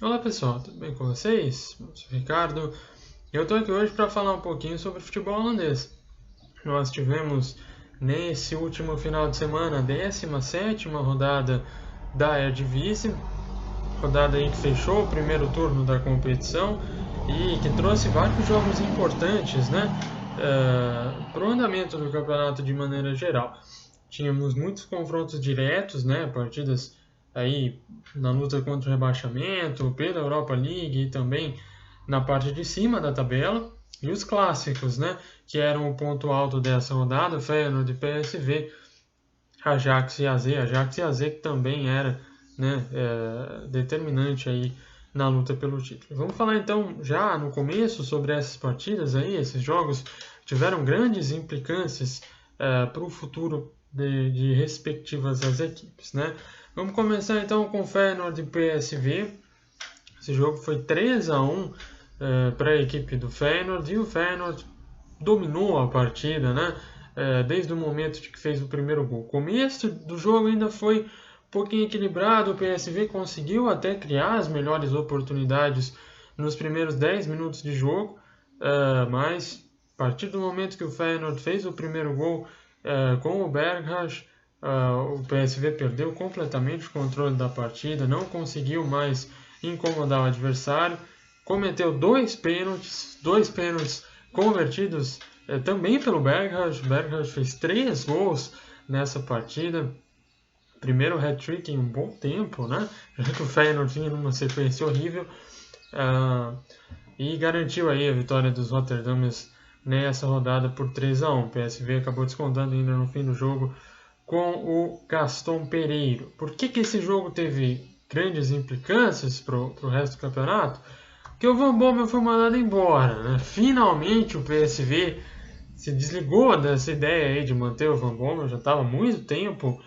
Olá pessoal, tudo bem com vocês? Eu sou o Ricardo e eu estou aqui hoje para falar um pouquinho sobre futebol holandês. Nós tivemos nesse último final de semana a 17ª rodada da Eredivisie, rodada aí que fechou o primeiro turno da competição e que trouxe vários jogos importantes, né, para o andamento do campeonato de maneira geral. Tínhamos muitos confrontos diretos, né, partidas aí na luta contra o rebaixamento, pela Europa League e também na parte de cima da tabela. E os clássicos, né, que eram o ponto alto dessa rodada, Feyenoord e PSV, Ajax e AZ que também era, né, determinante aí na luta pelo título. Vamos falar então já no começo sobre essas partidas aí, esses jogos tiveram grandes implicâncias para o futuro de respectivas as equipes, né? Vamos começar então com Feyenoord e PSV. Esse jogo foi 3-1 para a equipe do Feyenoord e o Feyenoord dominou a partida, né? Desde o momento de que fez o primeiro gol. O começo do jogo ainda foi um pouquinho equilibrado, o PSV conseguiu até criar as melhores oportunidades nos primeiros 10 minutos de jogo, mas a partir do momento que o Feyenoord fez o primeiro gol com o Berghuis, o PSV perdeu completamente o controle da partida, não conseguiu mais incomodar o adversário, cometeu dois pênaltis convertidos também pelo Berghuis. O Berghuis fez 3 gols nessa partida, primeiro hat-trick em um bom tempo, né? Já que o Feyenoord vinha numa sequência horrível, e garantiu aí a vitória dos Rotterdamers nessa rodada por 3-1. O PSV acabou descontando ainda no fim do jogo com o Gaston Pereiro. Por que esse jogo teve grandes implicâncias para o resto do campeonato? Porque o Van Bommel foi mandado embora, né? Finalmente o PSV se desligou dessa ideia aí de manter o Van Bommel, já estava há muito tempo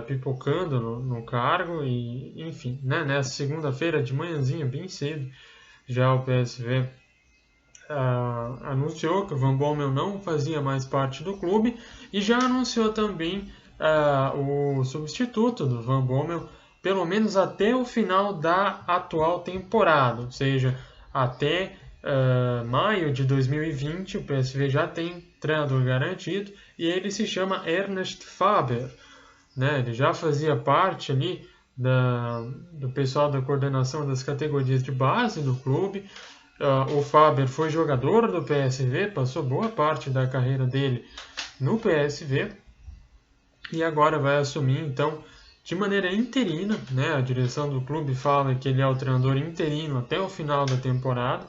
pipocando no cargo e, enfim, né? Nessa segunda-feira de manhãzinha, bem cedo, já o PSV anunciou que o Van Bommel não fazia mais parte do clube e já anunciou também o substituto do Van Bommel, pelo menos até o final da atual temporada, ou seja, até maio de 2020 o PSV já tem treinador garantido e ele se chama Ernest Faber, né? Ele já fazia parte ali do pessoal da coordenação das categorias de base do clube. O Faber foi jogador do PSV, passou boa parte da carreira dele no PSV e agora vai assumir então de maneira interina, né? A direção do clube fala que ele é o treinador interino até o final da temporada,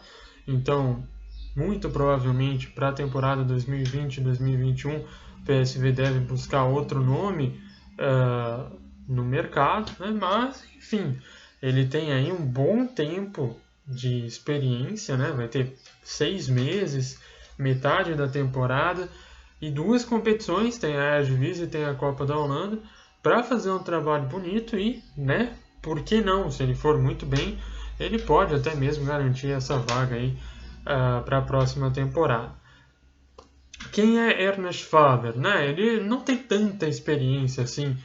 então muito provavelmente para a temporada 2020-2021 o PSV deve buscar outro nome no mercado, né? Mas enfim, ele tem aí um bom tempo de experiência, né? Vai ter 6 meses, metade da temporada e 2 competições, tem a Eredivisie e tem a Copa da Holanda, para fazer um trabalho bonito e, né, por que não, se ele for muito bem, ele pode até mesmo garantir essa vaga aí para a próxima temporada. Quem é Ernest Faber? Né? Ele não tem tanta experiência assim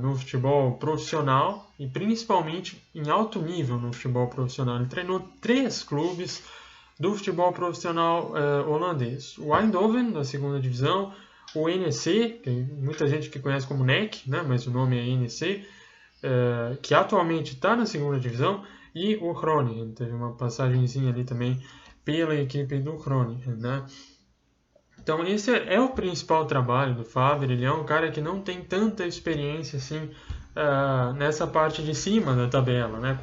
no futebol profissional e principalmente em alto nível no futebol profissional. Ele treinou 3 clubes do futebol profissional holandês. O Eindhoven, da segunda divisão, o NEC, que muita gente que conhece como NEC, né, mas o nome é NEC, que atualmente está na segunda divisão, e o Groningen. Teve uma passagenzinha ali também pela equipe do Groningen, né? Então esse é o principal trabalho do Faber. Ele é um cara que não tem tanta experiência assim nessa parte de cima da tabela, né?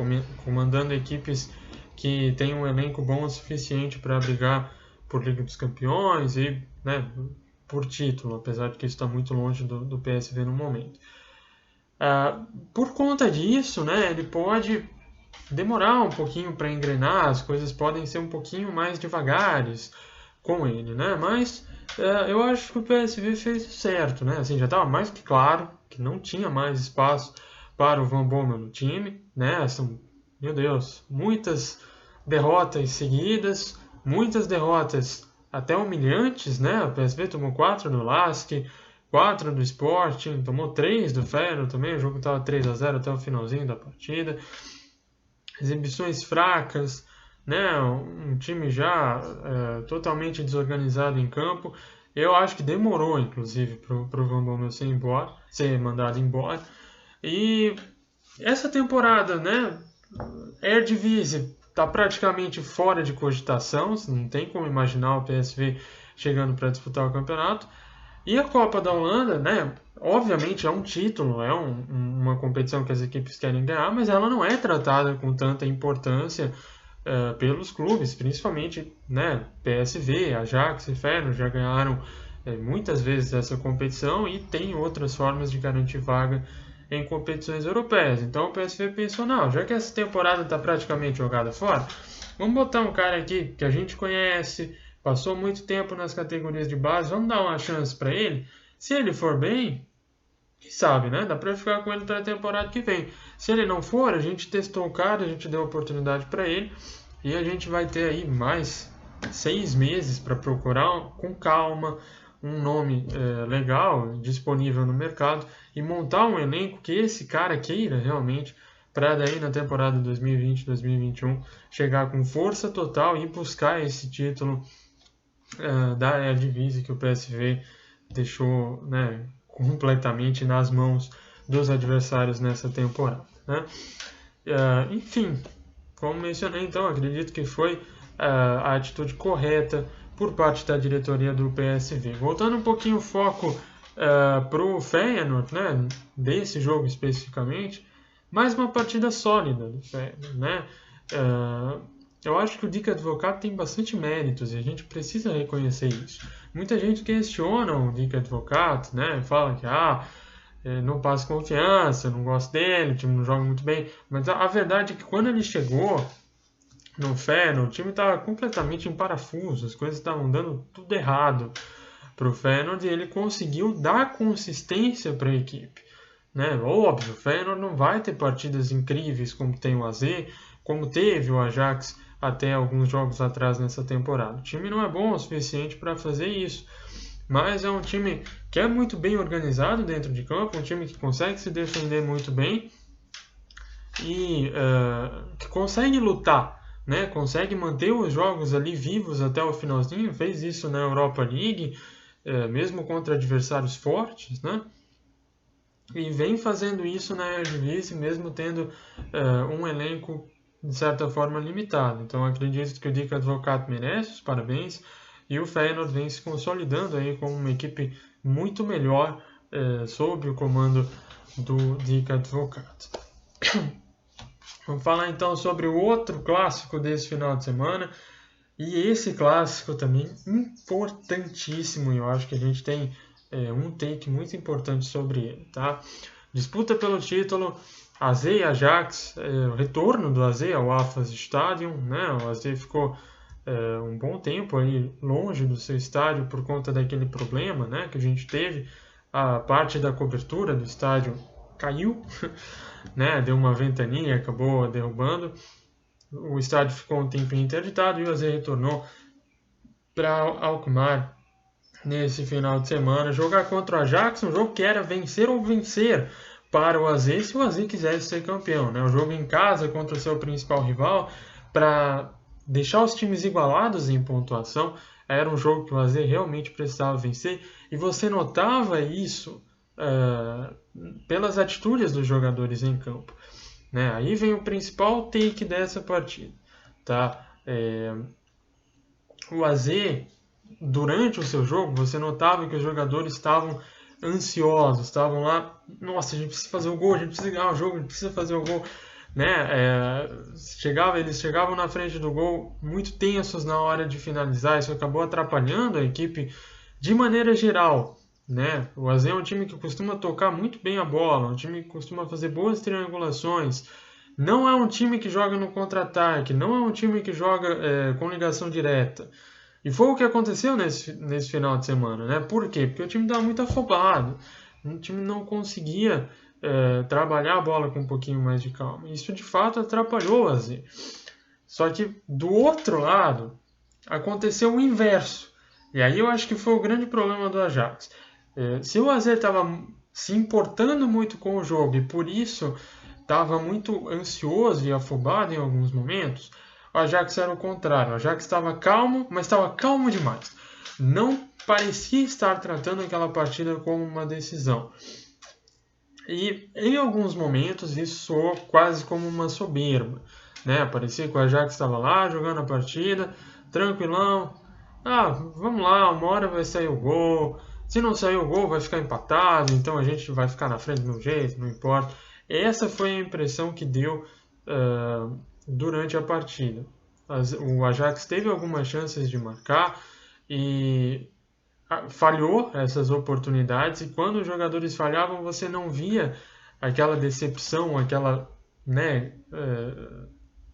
Comandando equipes que têm um elenco bom o suficiente para brigar por Liga dos Campeões e, né, por título, apesar de que isso está muito longe do PSV no momento. Por conta disso, né, ele pode demorar um pouquinho para engrenar, as coisas podem ser um pouquinho mais devagares com ele, né? Mas eu acho que o PSV fez certo, né? Assim, já estava mais que claro que não tinha mais espaço para o Van Bommel no time, né? São, meu Deus, muitas derrotas seguidas, muitas derrotas até humilhantes, né? O PSV tomou 4 do Lask, 4 do Sporting, tomou 3 do Feyenoord também, o jogo estava 3-0 até o finalzinho da partida. exibições fracas, né? Um time já totalmente desorganizado em campo. Eu acho que demorou, inclusive, para o Van Bommel ser mandado embora. E essa temporada, né? Eredivisie está praticamente fora de cogitação, não tem como imaginar o PSV chegando para disputar o campeonato. E a Copa da Holanda, né? Obviamente é um título, é uma competição que as equipes querem ganhar, mas ela não é tratada com tanta importância pelos clubes, principalmente, né? PSV, Ajax e Feyenoord já ganharam muitas vezes essa competição e tem outras formas de garantir vaga em competições europeias. Então o PSV pensou, não, já que essa temporada está praticamente jogada fora, vamos botar um cara aqui que a gente conhece, passou muito tempo nas categorias de base, vamos dar uma chance para ele. Se ele for bem, quem sabe, né? Dá para ficar com ele para a temporada que vem. Se ele não for, a gente testou o cara, a gente deu oportunidade para ele e a gente vai ter aí mais 6 meses para procurar com calma um nome legal, disponível no mercado e montar um elenco que esse cara queira realmente para daí na temporada 2020-2021 chegar com força total e buscar esse título da Eredivisie que o PSV deixou, né, completamente nas mãos dos adversários nessa temporada, né? Enfim, como mencionei, então, acredito que foi a atitude correta por parte da diretoria do PSV. Voltando um pouquinho o foco para o Feyenoord, né, desse jogo especificamente, mais uma partida sólida do Feyenoord, né? Eu acho que o Dick Advocaat tem bastante méritos e a gente precisa reconhecer isso. Muita gente questiona o Dick Advocaat, né? Fala que não passa confiança, não gosta dele, o time não joga muito bem. Mas a verdade é que quando ele chegou no Feyenoord, o time estava completamente em parafuso, as coisas estavam dando tudo errado para o Feyenoord e ele conseguiu dar consistência para a equipe. Né? Óbvio, o Feyenoord não vai ter partidas incríveis como tem o AZ, como teve o Ajax até alguns jogos atrás nessa temporada. O time não é bom o suficiente para fazer isso, mas é um time que é muito bem organizado dentro de campo, um time que consegue se defender muito bem e que consegue lutar, né? Consegue manter os jogos ali vivos até o finalzinho, fez isso na Europa League, mesmo contra adversários fortes, né? E vem fazendo isso na Eredivisie, mesmo tendo um elenco de certa forma limitado. Então acredito que o Dick Advocaat merece os parabéns e o Feyenoord vem se consolidando aí como uma equipe muito melhor sob o comando do Dick Advocaat. Vamos falar então sobre o outro clássico desse final de semana. E esse clássico também importantíssimo, e eu acho que a gente tem um take muito importante sobre ele, tá? Disputa pelo título, AZ e Ajax, o retorno do AZ ao Alphas Stadium, né? O AZ ficou um bom tempo aí longe do seu estádio por conta daquele problema, né, que a gente teve. A parte da cobertura do estádio caiu, né? Deu uma ventania, acabou derrubando. O estádio ficou um tempo interditado e o AZ retornou para Alkmaar nesse final de semana. Jogar contra o Ajax, um jogo que era vencer ou vencer para o AZ, se o AZ quisesse ser campeão. Né? O jogo em casa contra o seu principal rival, para deixar os times igualados em pontuação, era um jogo que o AZ realmente precisava vencer. E você notava isso pelas atitudes dos jogadores em campo. Né? Aí vem o principal take dessa partida. Tá? O AZ, durante o seu jogo, você notava que os jogadores estavam ansiosos, estavam lá, nossa, a gente precisa fazer o gol, a gente precisa ganhar o jogo, a gente precisa fazer o gol. Né? Eles chegavam na frente do gol muito tensos na hora de finalizar, isso acabou atrapalhando a equipe de maneira geral. Né? O AZ é um time que costuma tocar muito bem a bola, um time que costuma fazer boas triangulações, não é um time que joga no contra-ataque, não é um time que joga com ligação direta. E foi o que aconteceu nesse final de semana. Né? Por quê? Porque o time estava muito afobado, o time não conseguia trabalhar a bola com um pouquinho mais de calma. Isso de fato atrapalhou o AZ. Só que do outro lado aconteceu o inverso. E aí eu acho que foi o grande problema do Ajax. Se o AZ estava se importando muito com o jogo e por isso estava muito ansioso e afobado em alguns momentos, o Ajax era o contrário. O Ajax estava calmo, mas estava calmo demais. Não parecia estar tratando aquela partida como uma decisão. E em alguns momentos isso soou quase como uma soberba, né? Parecia que o Ajax estava lá jogando a partida, tranquilão. Vamos lá, uma hora vai sair o gol. Se não sair o gol, vai ficar empatado, então a gente vai ficar na frente do meu jeito, não importa. Essa foi a impressão que deu durante a partida. O Ajax teve algumas chances de marcar e falhou essas oportunidades, e quando os jogadores falhavam, você não via aquela decepção, aquela, né,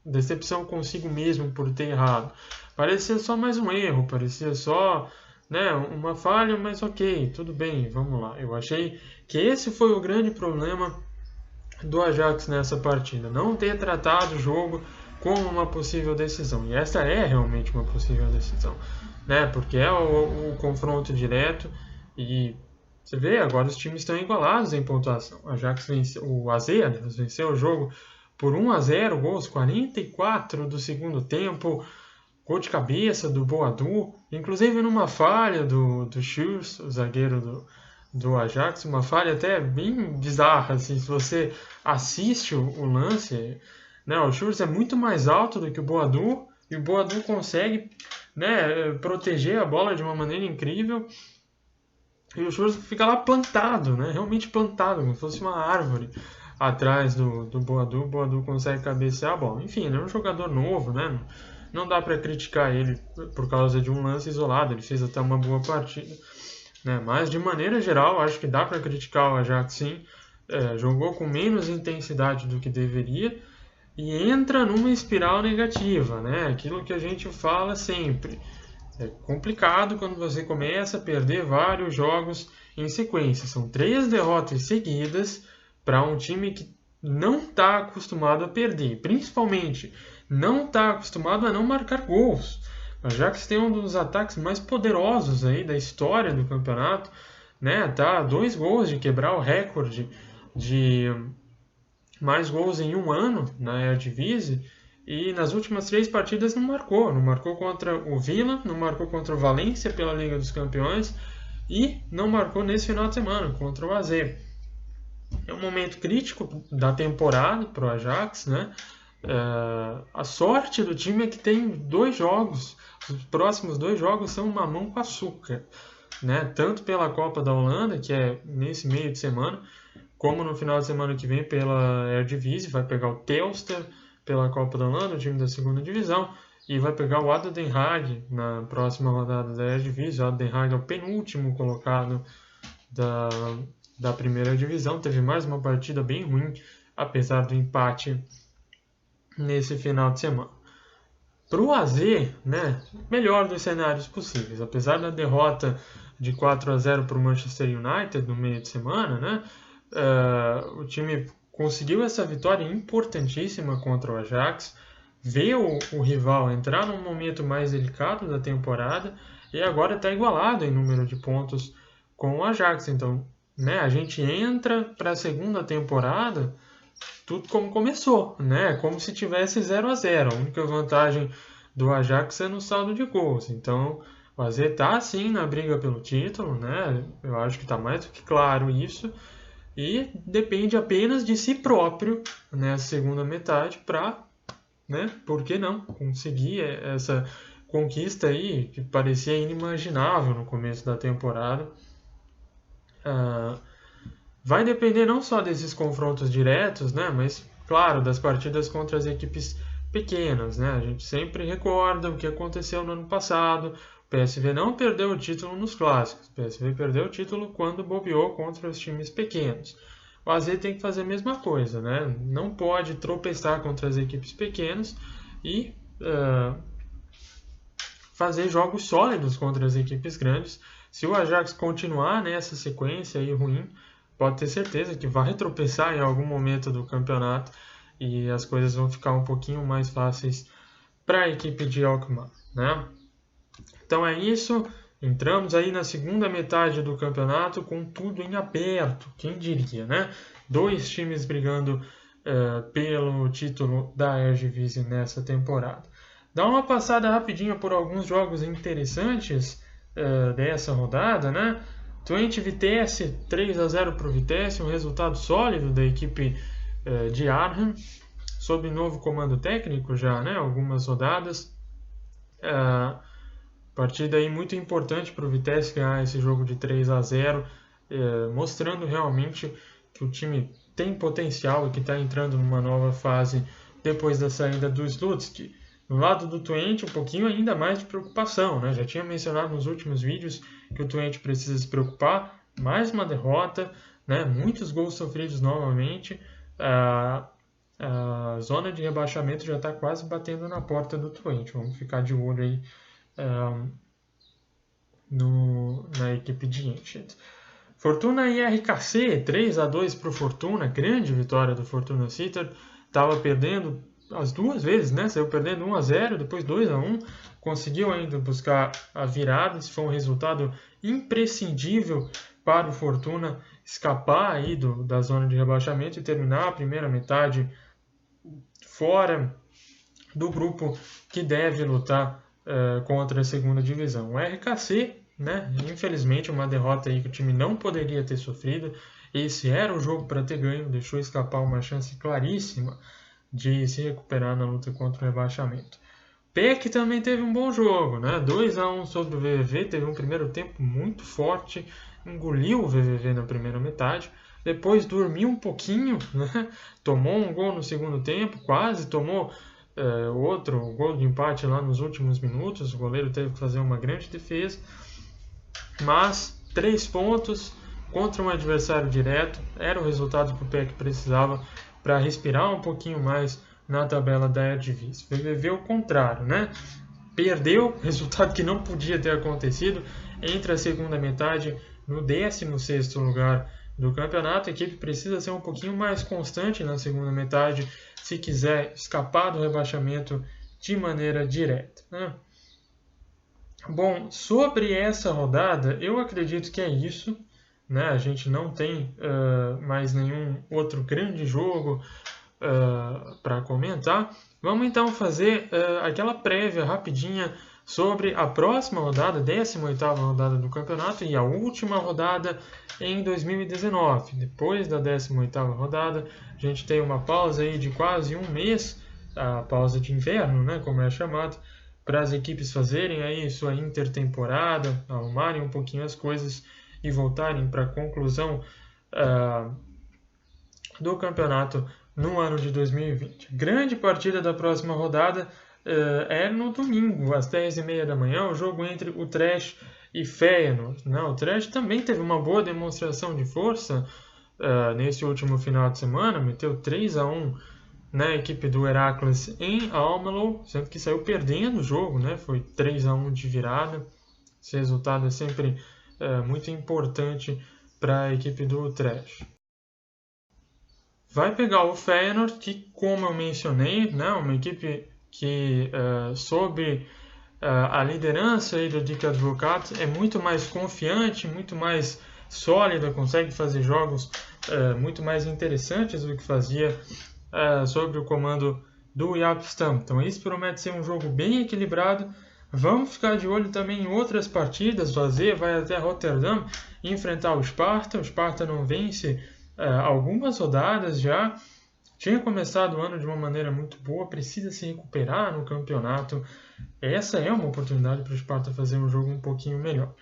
decepção consigo mesmo por ter errado. Parecia só mais um erro, parecia só, né, uma falha, mas ok, tudo bem, vamos lá. Eu achei que esse foi o grande problema do Ajax nessa partida, não ter tratado o jogo como uma possível decisão. E essa é realmente uma possível decisão, né? Porque é o confronto direto e você vê, agora os times estão igualados em pontuação. O Ajax venceu, o AZ venceu o jogo por 1-0, gols 44 do segundo tempo, gol de cabeça do Boadu, inclusive numa falha do Schürrle, o zagueiro do Ajax, uma falha até bem bizarra, assim, se você assiste o lance, né, o Schürrle é muito mais alto do que o Boadu, e o Boadu consegue, né, proteger a bola de uma maneira incrível, e o Schürrle fica lá plantado, né, realmente plantado, como se fosse uma árvore atrás do Boadu. O Boadu consegue cabecear a bola. Enfim, ele é um jogador novo, né, não dá para criticar ele por causa de um lance isolado, ele fez até uma boa partida, né? Mas de maneira geral, acho que dá para criticar o Ajax sim, jogou com menos intensidade do que deveria e entra numa espiral negativa, né? Aquilo que a gente fala sempre. É complicado quando você começa a perder vários jogos em sequência. São 3 derrotas seguidas para um time que não está acostumado a perder, principalmente não está acostumado a não marcar gols. O Ajax tem um dos ataques mais poderosos aí da história do campeonato, né? Tá a 2 gols de quebrar o recorde de mais gols em um ano na Eredivisie, e nas últimas 3 partidas não marcou contra o Villa, não marcou contra o Valência pela Liga dos Campeões e não marcou nesse final de semana contra o AZ. É um momento crítico da temporada para o Ajax, né? A sorte do time é que tem 2 jogos, os próximos 2 jogos são mamão com açúcar, né? Tanto pela Copa da Holanda, que é nesse meio de semana, como no final de semana que vem pela Eredivisie, vai pegar o Telstar pela Copa da Holanda, o time da segunda divisão, e vai pegar o ADO Den Haag na próxima rodada da Eredivisie. O ADO Den Haag é o penúltimo colocado da primeira divisão, teve mais uma partida bem ruim, apesar do empate nesse final de semana. Para o AZ, né, melhor dos cenários possíveis. Apesar da derrota de 4-0 para o Manchester United no meio de semana, né, o time conseguiu essa vitória importantíssima contra o Ajax, vê o rival entrar num momento mais delicado da temporada e agora está igualado em número de pontos com o Ajax. Então, né, a gente entra para a segunda temporada tudo como começou, né? Como se tivesse 0-0. A única vantagem do Ajax é no saldo de gols. Então, o AZ está sim na briga pelo título, né? Eu acho que está mais do que claro isso. E depende apenas de si próprio nessa segunda metade para, né? Por que não conseguir essa conquista aí que parecia inimaginável no começo da temporada. Vai depender não só desses confrontos diretos, né, mas, claro, das partidas contra as equipes pequenas, né? A gente sempre recorda o que aconteceu no ano passado. O PSV não perdeu o título nos clássicos. O PSV perdeu o título quando bobeou contra os times pequenos. O AZ tem que fazer a mesma coisa, né? Não pode tropeçar contra as equipes pequenas e fazer jogos sólidos contra as equipes grandes. Se o Ajax continuar nessa sequência aí ruim, pode ter certeza que vai tropeçar em algum momento do campeonato e as coisas vão ficar um pouquinho mais fáceis para a equipe de Alkmaar, né? Então é isso, entramos aí na segunda metade do campeonato com tudo em aberto, quem diria, né? 2 times brigando pelo título da Eredivisie nessa temporada. Dá uma passada rapidinha por alguns jogos interessantes dessa rodada, né? Twente Vitesse, 3-0 para o Vitesse, um resultado sólido da equipe de Arnhem, sob novo comando técnico já, né? Algumas rodadas. Partida aí muito importante para o Vitesse ganhar esse jogo de 3-0, mostrando realmente que o time tem potencial e que está entrando numa nova fase depois da saída do Slutsky. No lado do Twente, um pouquinho ainda mais de preocupação, né? Já tinha mencionado nos últimos vídeos que o Twente precisa se preocupar. Mais uma derrota, né? Muitos gols sofridos novamente. A zona de rebaixamento já está quase batendo na porta do Twente. Vamos ficar de olho aí na equipe de Enschede. Fortuna e RKC, 3-2 para o Fortuna, grande vitória do Fortuna Sittard. Estava perdendo as duas vezes, né? Saiu perdendo 1-0, depois 2-1, conseguiu ainda buscar a virada. Esse foi um resultado imprescindível para o Fortuna escapar aí da zona de rebaixamento e terminar a primeira metade fora do grupo que deve lutar contra a segunda divisão. O RKC, né? Infelizmente, uma derrota aí que o time não poderia ter sofrido. Esse era o jogo para ter ganho, deixou escapar uma chance claríssima de se recuperar na luta contra o rebaixamento. PEC também teve um bom jogo, né? 2-1 sobre o VVV, teve um primeiro tempo muito forte, engoliu o VVV na primeira metade, depois dormiu um pouquinho, né? Tomou um gol no segundo tempo, quase tomou outro gol de empate lá nos últimos minutos, o goleiro teve que fazer uma grande defesa, mas 3 pontos contra um adversário direto era o resultado que o PEC precisava para respirar um pouquinho mais na tabela da Eredivisie. VVV o contrário, né? Perdeu, resultado que não podia ter acontecido, entre a segunda metade no 16º lugar do campeonato. A equipe precisa ser um pouquinho mais constante na segunda metade se quiser escapar do rebaixamento de maneira direta, né? Bom, sobre essa rodada, eu acredito que é isso, né? A gente não tem mais nenhum outro grande jogo para comentar. Vamos então fazer aquela prévia rapidinha sobre a próxima rodada, 18ª rodada do campeonato e a última rodada em 2019. Depois da 18ª rodada, a gente tem uma pausa aí de quase um mês, a pausa de inverno, né, como é chamado, para as equipes fazerem aí sua intertemporada, arrumarem um pouquinho as coisas e voltarem para a conclusão do campeonato no ano de 2020. Grande partida da próxima rodada é no domingo, às 10h30 da manhã, o jogo entre o Trash e Feyenoord. O Trash também teve uma boa demonstração de força nesse último final de semana, meteu 3-1 na equipe do Heracles em Almelo, sendo que saiu perdendo o jogo, né? Foi 3-1 de virada. Esse resultado é sempre muito importante para a equipe do Trash. Vai pegar o Feyenoord, que, como eu mencionei, né, uma equipe que, sob a liderança aí do Dick Advocaat, é muito mais confiante, muito mais sólida, consegue fazer jogos muito mais interessantes do que fazia sob o comando do Jaap Stam. Então isso promete ser um jogo bem equilibrado. Vamos ficar de olho também em outras partidas. O AZ vai até Rotterdam enfrentar o Sparta. O Sparta não vence algumas rodadas já. Tinha começado o ano de uma maneira muito boa, precisa se recuperar no campeonato. Essa é uma oportunidade para o Sparta fazer um jogo um pouquinho melhor.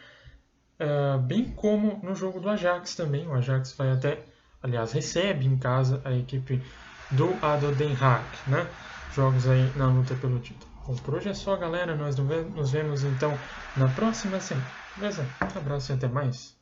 Bem como no jogo do Ajax também. O Ajax vai até, aliás, recebe em casa a equipe do ADO Den Haag, né? Jogos aí na luta pelo título. Bom, por hoje é só, galera. Nós nos vemos então na próxima semana. Beleza? Um abraço e até mais.